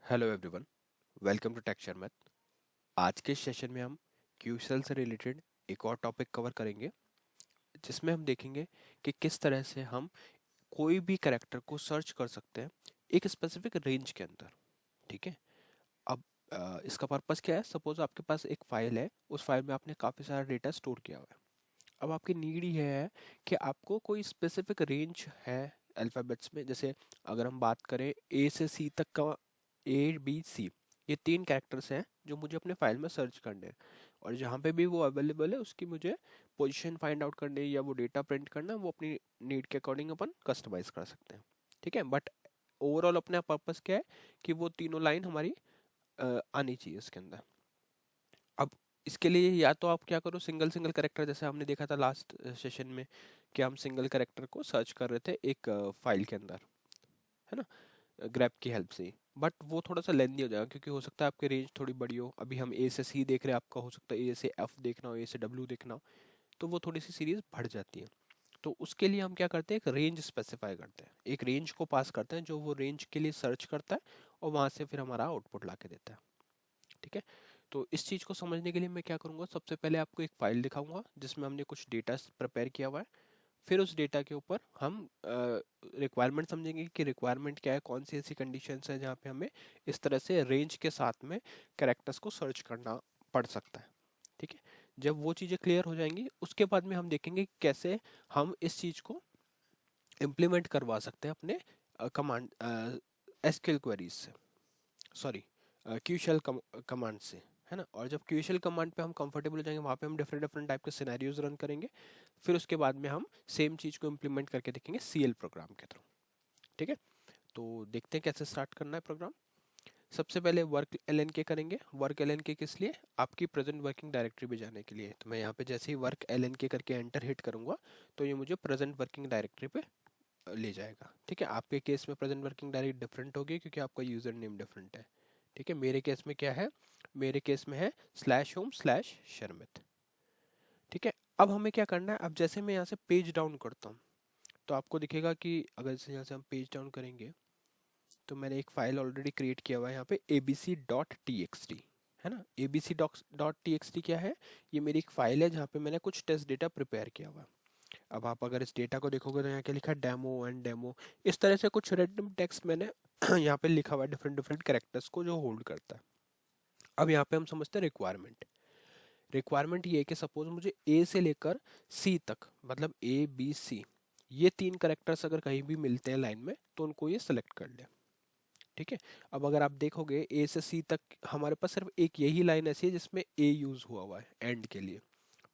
Hello everyone, welcome to tech शर्मत। आज के सेशन में हम क्यूशल से रिलेटेड एक और टॉपिक कवर करेंगे, जिसमें हम देखेंगे कि किस तरह से हम कोई भी कैरेक्टर को सर्च कर सकते हैं एक स्पेसिफिक रेंज के अंदर। ठीक है। अब इसका पर्पस क्या है? सपोज आपके पास एक फाइल है, उस फाइल में आपने काफ़ी सारा डेटा स्टोर किया हुआ है। अब आपकी नीड ये है कि आपको कोई स्पेसिफिक रेंज है अल्फ़ाबेट्स में। जैसे अगर हम बात करें ए से सी तक का, ए बी सी, ये तीन कैरेक्टर्स हैं जो मुझे अपने फाइल में सर्च करने हैं, और जहाँ पे भी वो अवेलेबल है उसकी मुझे पोजीशन फाइंड आउट करनी है या वो डेटा प्रिंट करना है, वो अपनी नीड के अकॉर्डिंग अपन कस्टमाइज कर सकते हैं। ठीक है। बट ओवरऑल अपना पर्पस क्या है कि वो तीनों लाइन हमारी आनी चाहिए उसके अंदर। अब इसके लिए या तो आप क्या करो, सिंगल सिंगल करेक्टर, जैसे हमने देखा था लास्ट सेशन में कि हम सिंगल करेक्टर को सर्च कर रहे थे एक फाइल के अंदर, है ना, ग्रैप की हेल्प से। बट वो थोड़ा सा लेंदी हो जाएगा, क्योंकि हो सकता है आपकी रेंज थोड़ी बड़ी हो। अभी हम ए से सी देख रहे हैं, आपका हो सकता है ए से एफ देखना हो, ए से डब्ल्यू देखना हो, तो वो थोड़ी सी सीरीज बढ़ जाती है। तो उसके लिए हम क्या करते हैं, एक रेंज स्पेसिफाई करते हैं, एक रेंज को पास करते हैं जो वो रेंज के लिए सर्च करता है, और वहां से फिर हमारा आउटपुट ला के देता है। ठीक है। तो इस चीज़ को समझने के लिए मैं क्या करूँगा, सबसे पहले आपको एक फाइल दिखाऊंगा जिसमें हमने कुछ डेटा प्रिपेयर किया हुआ है। फिर उस डेटा के ऊपर हम रिक्वायरमेंट समझेंगे कि रिक्वायरमेंट क्या है, कौन सी ऐसी कंडीशंस है जहाँ पे हमें इस तरह से रेंज के साथ में कैरेक्टर्स को सर्च करना पड़ सकता है। ठीक है। जब वो चीज़ें क्लियर हो जाएंगी, उसके बाद में हम देखेंगे कि कैसे हम इस चीज़ को इम्प्लीमेंट करवा सकते हैं अपने कमांड एसक्यूएल क्वेरीज से, सॉरी क्यूशल कमांड से, है ना। और जब क्यूशल कमांड पे हम कंफर्टेबल हो जाएंगे, वहाँ पे हम डिफरेंट डिफरेंट टाइप के सिनेरियोज रन करेंगे। फिर उसके बाद में हम सेम चीज़ को इम्प्लीमेंट करके देखेंगे सीएल प्रोग्राम के थ्रू। ठीक है। तो देखते हैं कैसे स्टार्ट करना है प्रोग्राम। सबसे पहले वर्क एल एन के करेंगे। वर्क एल एन के किस लिए? आपकी प्रेजेंट वर्किंग डायरेक्टरी पे जाने के लिए। तो मैं यहाँ पे जैसे ही वर्क एल एन के करके एंटर हिट करूंगा, तो ये मुझे प्रेजेंट वर्किंग डायरेक्टरी पे ले जाएगा। ठीक है। आपके केस में प्रेजेंट वर्किंग डायरेक्टरी डिफरेंट होगी, क्योंकि आपका यूजर नेम डिफरेंट है। ठीक है। मेरे केस में क्या है? मेरे केस में है /home/शर्मित। ठीक है। अब हमें क्या करना है, अब जैसे मैं यहाँ से पेज डाउन करता हूँ, तो आपको दिखेगा कि अगर जैसे यहाँ से हम पेज डाउन करेंगे, तो मैंने एक फाइल ऑलरेडी क्रिएट किया हुआ है यहाँ पे abc.txt, है ना। abc.txt क्या है? ये मेरी एक फाइल है जहाँ पे मैंने कुछ टेस्ट डेटा प्रिपेयर किया हुआ है। अब आप अगर इस डेटा को देखोगे तो यहाँ क्या लिखा है, डेमो एंड डेमो। इस तरह से कुछ रैंडम टेक्स्ट मैंने यहाँ पे लिखा हुआ है, डिफरेंट डिफरेंट कैरेक्टर्स को जो होल्ड करता है। अब यहाँ पे हम समझते हैं रिक्वायरमेंट। रिक्वायरमेंट ये है कि सपोज मुझे ए से लेकर सी तक, मतलब ए बी सी, ये तीन करेक्टर्स अगर कहीं भी मिलते हैं लाइन में, तो उनको ये सेलेक्ट कर ले। ठीक है। अब अगर आप देखोगे ए से सी तक हमारे पास सिर्फ एक यही लाइन ऐसी है जिसमें ए यूज हुआ हुआ है एंड के लिए।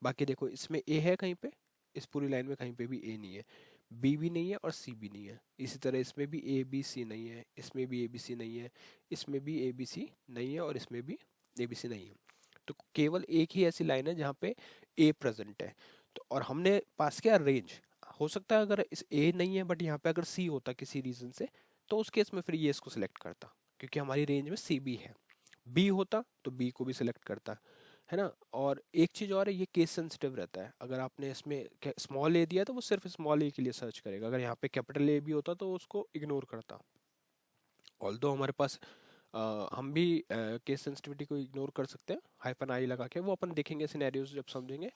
बाकी देखो, इसमें ए है कहीं पे, इस पूरी लाइन में कहीं पे भी ए नहीं है, बी भी नहीं है और सी भी नहीं है। इसी तरह इसमें भी ए बी सी नहीं है, इसमें भी ए बी सी नहीं है, इसमें भी ए बी सी नहीं है, और इसमें भी ए बी सी नहीं है। तो केवल एक ही ऐसी लाइन है जहाँ पे ए प्रेजेंट है। तो और हमने पास किया रेंज। हो सकता है अगर इस ए नहीं है बट यहाँ पे अगर सी होता किसी रीजन से, तो उस केस में फिर ये इसको सिलेक्ट करता, क्योंकि हमारी रेंज में सी बी है। बी होता तो बी को भी सिलेक्ट करता, है ना। और एक चीज़ और है, ये केस सेंसिटिव रहता है। अगर आपने इसमें स्मॉल ए दिया तो वो सिर्फ स्मॉल ए के लिए सर्च करेगा, अगर यहाँ पे कैपिटल ए भी होता तो उसको इग्नोर करता। ऑल्दो हमारे पास हम भी केस सेंसिटिविटी को इग्नोर कर सकते हैं हाइफन आई लगा के, वो अपन देखेंगे सिनेरियोज जब समझेंगे।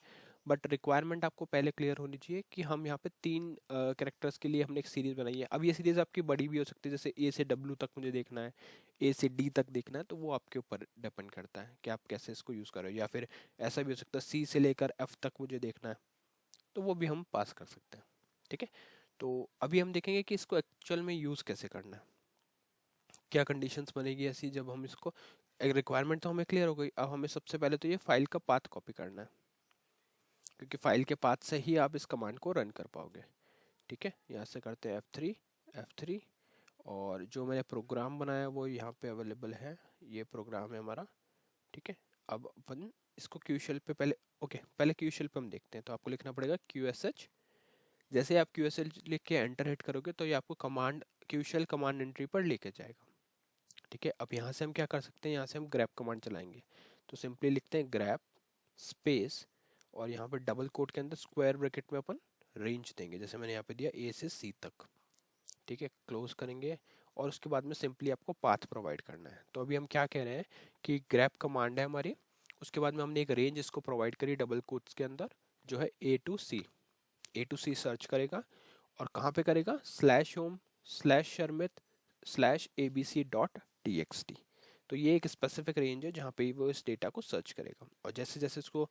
बट रिक्वायरमेंट आपको पहले क्लियर होनी चाहिए कि हम यहाँ पे तीन कैरेक्टर्स के लिए हमने एक सीरीज बनाई है। अब ये सीरीज आपकी बड़ी भी हो सकती है, जैसे ए से डब्ल्यू तक मुझे देखना है, ए से डी तक देखना है, तो वो आपके ऊपर डिपेंड करता है कि आप कैसे इसको यूज़ कर रहे हो। या फिर ऐसा भी हो सकता है सी से लेकर एफ तक मुझे देखना है, तो वो भी हम पास कर सकते हैं। ठीक है। तो अभी हम देखेंगे कि इसको एक्चुअल में यूज़ कैसे करना है, क्या कंडीशंस बनेगी ऐसी जब हम इसको। एक रिक्वायरमेंट तो हमें क्लियर हो गई। अब हमें सबसे पहले तो ये फाइल का पाथ कॉपी करना है, क्योंकि फाइल के पाथ से ही आप इस कमांड को रन कर पाओगे। ठीक है। यहाँ से करते हैं F3, और जो मैंने प्रोग्राम बनाया वो यहाँ पे अवेलेबल है, ये प्रोग्राम है हमारा। ठीक है। अब अपन इसको क्यूशल पे पहले, ओके, पहले क्यूशल पे हम देखते हैं। तो आपको लिखना पड़ेगा QSH। जैसे आप QSH लिख के एंटर हिट करोगे तो ये आपको कमांड क्यूशल कमांड एंट्री पर लेके जाएगा। ठीक है। अब यहाँ से हम क्या कर सकते हैं, यहाँ से हम ग्रैप कमांड चलाएंगे। तो सिंपली लिखते हैं ग्रैप स्पेस, और यहाँ पे डबल कोट के अंदर स्क्वायर ब्रैकेट में अपन रेंज देंगे, जैसे मैंने यहाँ पे दिया ए से सी तक। ठीक है। क्लोज करेंगे, और उसके बाद में सिंपली आपको पाथ प्रोवाइड करना है। तो अभी हम क्या कह रहे हैं कि grep कमांड है हमारी, उसके बाद में हमने एक रेंज इसको प्रोवाइड करी डबल कोट्स के अंदर, जो है A to C सर्च करेगा और कहाँ पे करेगा, /home/sharmit/abc.txt। तो ये एक स्पेसिफिक रेंज है जहाँ पे वो इस डेटा को सर्च करेगा, और जैसे जैसे इसको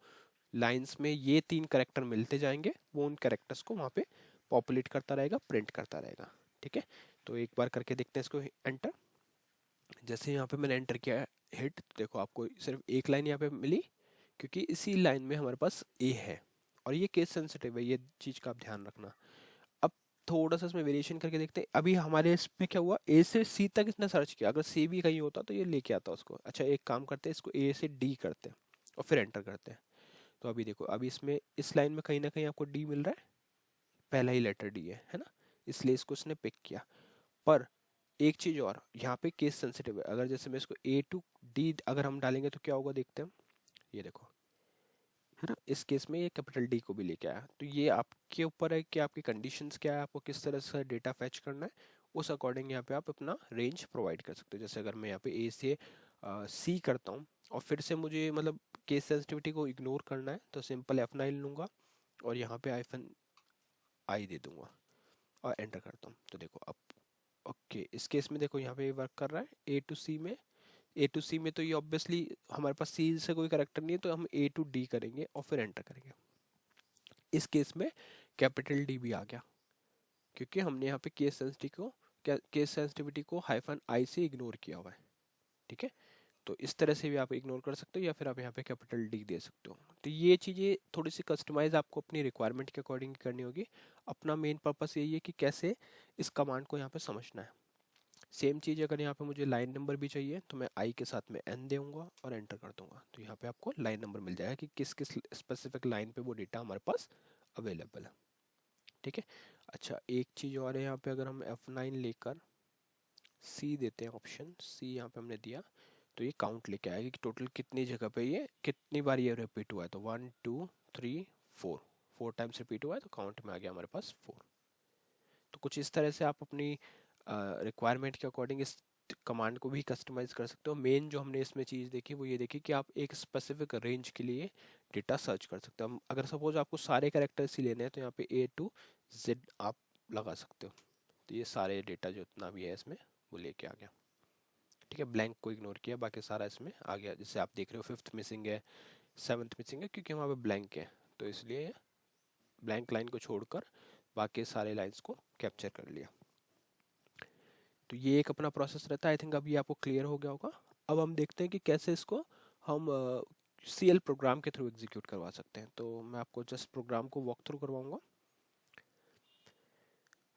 लाइंस में ये 3 कैरेक्टर मिलते जाएंगे वो उन कैरेक्टर्स को वहाँ पे पॉपुलेट करता रहेगा, प्रिंट करता रहेगा। ठीक है, तो एक बार करके देखते हैं इसको एंटर। जैसे यहाँ पे मैंने एंटर किया हिट, देखो आपको सिर्फ एक लाइन यहाँ पे मिली, क्योंकि इसी लाइन में हमारे पास ए है, और ये केस सेंसिटिव है, ये चीज़ का आप ध्यान रखना। अब थोड़ा सा इसमें वेरिएशन करके देखते हैं। अभी हमारे इसमें क्या हुआ, ए से सी तक इसने सर्च किया, अगर सी भी कहीं होता तो ये लेके आता उसको। अच्छा एक काम करते हैं, इसको ए से डी करते हैं और फिर एंटर करते हैं। तो अभी देखो, अभी इसमें इस लाइन में कहीं ना कहीं आपको डी मिल रहा है, पहला ही लेटर डी है ना, इसलिए इसको इसने पिक किया। पर एक चीज और, यहाँ पे केस सेंसिटिव है, अगर जैसे मैं इसको ए टू डी अगर हम डालेंगे तो क्या होगा देखते हैं। ये देखो, है ना, इस केस में ये कैपिटल डी को भी लेके आया। तो ये आपके ऊपर है कि आपकी कंडीशंस क्या है, आपको किस तरह से डेटा फैच करना है, उस अकॉर्डिंग यहाँ पे आप अपना रेंज प्रोवाइड कर सकते हो। जैसे अगर मैं यहाँ पे ए से सी करता हूँ और फिर से मुझे मतलब केस सेंसिटिविटी को इग्नोर करना है, तो सिंपल F9 लूंगा और यहाँ पे -i दे दूंगा और एंटर करता हूँ। तो देखो अब ओके, इस केस में देखो यहाँ पे वर्क कर रहा है ए टू सी में तो ये ऑब्वियसली हमारे पास सी से कोई करेक्टर नहीं है, तो हम ए टू डी करेंगे और फिर एंटर करेंगे। इस केस में कैपिटल डी भी आ गया, क्योंकि हमने यहाँ पे केस सेंसिटिविटी को -i से इग्नोर किया हुआ है। ठीक है, तो इस तरह से भी आप इग्नोर कर सकते हो, या फिर आप यहाँ पे कैपिटल डी दे सकते हो। तो ये चीज़ें थोड़ी सी कस्टमाइज आपको अपनी रिक्वायरमेंट के अकॉर्डिंग करनी होगी। अपना मेन पर्पस यही है कि कैसे इस कमांड को यहाँ पे समझना है। सेम चीज़ अगर यहाँ पे मुझे लाइन नंबर भी चाहिए तो मैं आई के साथ में एन दूंगा और एंटर कर दूंगा, तो यहाँ पे आपको लाइन नंबर मिल जाएगा कि किस किस स्पेसिफिक लाइन पे वो डेटा हमारे पास अवेलेबल है। ठीक है, अच्छा एक चीज़ और है यहाँ पे, अगर हम F9 लेकर सी देते हैं, ऑप्शन सी यहाँ पे हमने दिया, तो ये काउंट लेके आएगा कि टोटल कितनी जगह पे ये कितनी बार ये रिपीट हुआ है। तो 1 2 3 4 टाइम्स रिपीट हुआ है, तो काउंट में आ गया हमारे पास 4। तो कुछ इस तरह से आप अपनी रिक्वायरमेंट के अकॉर्डिंग इस कमांड को भी कस्टमाइज कर सकते हो। मेन जो हमने इसमें चीज़ देखी वो ये देखी कि आप एक स्पेसिफिक रेंज के लिए डेटा सर्च कर सकते हो। अगर सपोज आपको सारे कैरेक्टर्स ही लेने हैं तो यहाँ पे A to Z आप लगा सकते हो, तो ये सारे डेटा जो इतना भी है इसमें वो लेके आ गया। ठीक है, ब्लैंक को इग्नोर किया, बाकी सारा इसमें आ गया। जैसे आप देख रहे हो 5th मिसिंग है, 7th मिसिंग है, क्योंकि वहाँ पे ब्लैंक है, तो इसलिए ब्लैंक लाइन को छोड़कर बाकी सारे लाइंस को कैप्चर कर लिया। तो ये एक अपना प्रोसेस रहता है। आई थिंक अब ये आपको क्लियर हो गया होगा। अब हम देखते हैं कि कैसे इसको हम CL प्रोग्राम के थ्रू एग्जीक्यूट करवा सकते हैं। तो मैं आपको जस्ट प्रोग्राम को वॉक थ्रू करवाऊंगा।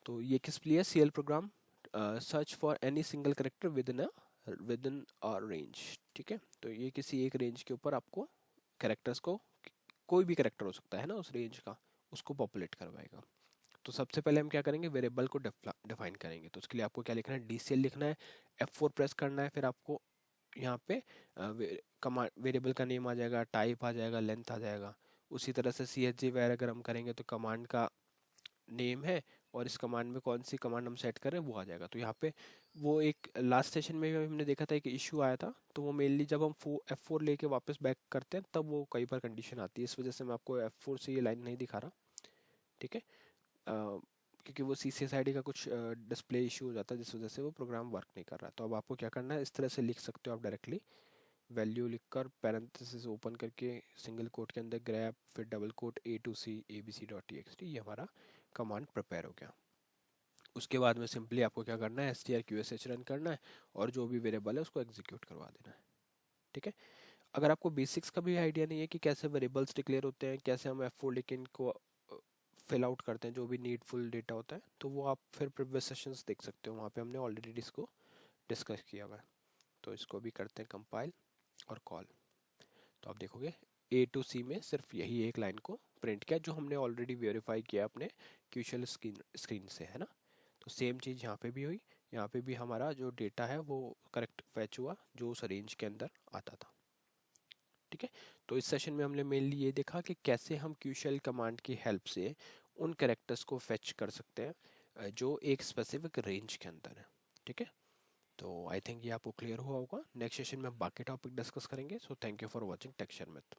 तो ये किस लिए CL program, search for any single character within a range. ठीक है, तो ये किसी एक रेंज के ऊपर आपको कैरेक्टर्स को, कोई भी कैरेक्टर हो सकता है ना उस रेंज का, उसको पॉपुलेट करवाएगा। तो सबसे पहले हम क्या करेंगे, वेरिएबल को डिफाइन करेंगे। तो उसके लिए आपको क्या लिखना है, DCL लिखना है, F4 प्रेस करना है, फिर आपको यहाँ पे कमांड वेरिएबल का नेम आ जाएगा, टाइप आ जाएगा, लेंथ आ जाएगा। उसी तरह से CHG वगैरह अगर हम करेंगे तो कमांड का नेम है और इस कमांड में कौन सी कमांड हम सेट करें वो आ जाएगा। तो यहाँ पे वो एक लास्ट सेशन में भी हमने देखा था एक इशू आया था, तो वो मेनली जब हम F4 लेके वापस बैक करते हैं तब वो कई बार कंडीशन आती है। इस वजह से मैं आपको F4 से ये लाइन नहीं दिखा रहा। ठीक है, क्योंकि वो CCSID का कुछ डिस्प्ले इशू हो जाता है, जिस वजह से वो प्रोग्राम वर्क नहीं कर रहा। तो अब आपको क्या करना है, इस तरह से लिख सकते हो आप डायरेक्टली, वैल्यू लिखकर पैरेंथेसिस ओपन करके सिंगल कोट के अंदर ग्रैप, फिर double quote A to C abc.txt, ये हमारा कमांड प्रिपेयर हो गया। उसके बाद में सिंपली आपको क्या करना है, strqsh रन करना है और जो भी वेरिएबल है उसको एग्जीक्यूट करवा देना है। ठीक है, अगर आपको बेसिक्स का भी आइडिया नहीं है कि कैसे वेरिएबल्स डिक्लेयर होते हैं, कैसे हम F4 लेके इनको फिल आउट करते हैं जो भी नीडफुल डेटा होता है, तो वो आप फिर प्रीवियस सेशंस देख सकते हो, वहाँ पे हमने ऑलरेडी इसको डिस्कस किया हुआ है। तो इसको भी करते हैं कंपाइल और कॉल। तो आप देखोगे A to C में सिर्फ यही एक लाइन को प्रिंट किया, जो हमने ऑलरेडी वेरीफाई किया अपने क्यूशल स्क्रीन से, है ना। तो सेम चीज़ यहाँ पे भी हुई, यहाँ पे भी हमारा जो डेटा है वो करेक्ट फैच हुआ जो उस रेंज के अंदर आता था। ठीक है, तो इस सेशन में हमने मेनली ये देखा कि कैसे हम क्यूशल कमांड की हेल्प से उन कैरेक्टर्स को फेच कर सकते हैं जो एक स्पेसिफिक रेंज के अंदर है। ठीक है, तो आई थिंक ये आपको क्लियर हुआ होगा। नेक्स्ट सेशन में हम बाकी टॉपिक डिस्कस करेंगे। So thank you for watching texture math.